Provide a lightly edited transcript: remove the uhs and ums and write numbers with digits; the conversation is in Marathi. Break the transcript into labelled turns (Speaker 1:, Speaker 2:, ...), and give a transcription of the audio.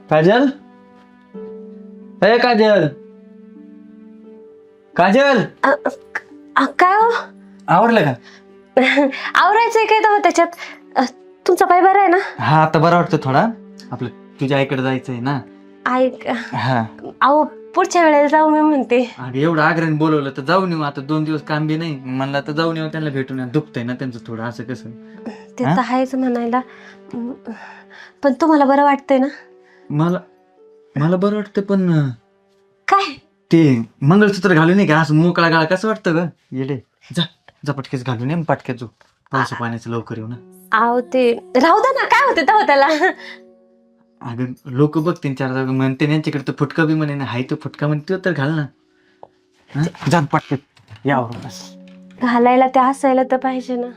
Speaker 1: काजल, ए काजल, काजल,
Speaker 2: काय हो?
Speaker 1: आवरलं का?
Speaker 2: आवरायचंय काय तर त्याच्यात. तुमचा पाय बरा आहे ना?
Speaker 1: हा आता बरा वाटतं थोडा. आपलं तुझ्या आईकडे जायचंय ना.
Speaker 2: ऐक,
Speaker 1: हा
Speaker 2: अहो पुढच्या वेळेला जाऊ मी म्हणते.
Speaker 1: अरे एवढं आग्रहाने बोलवलं तर जाऊन येऊ. आता 2 दिवस काम बी नाही म्हणलं तर जाऊन येऊ, त्यांना भेटून येऊ. दुखतंय ना त्यांचं थोडं, असं कसं.
Speaker 2: ते तर आहेच म्हणायला, पण तुम्हाला बरं वाटतंय ना?
Speaker 1: मला मला बरं वाटतं, पण
Speaker 2: काय?
Speaker 1: ते मंगळसूत्र घालून नाही का असं मोकळा गाळा कसं वाटतं ग येडे. जा जा पटकेच घालून ये, पटक्यात जाऊ. पावसा पाण्याचं लवकर येऊ ना.
Speaker 2: अहो ते राहू द्या ना, काय होते तेव्हा त्याला.
Speaker 1: अगं लोक बघतील 4 जागा म्हणते यांच्याकडे तर फुटका बी म्हणे ना. हाय तो फुटका म्हणते तर घाल ना. जा पटकेत यावर बस.
Speaker 2: घालायला ते असायला तर पाहिजे ना.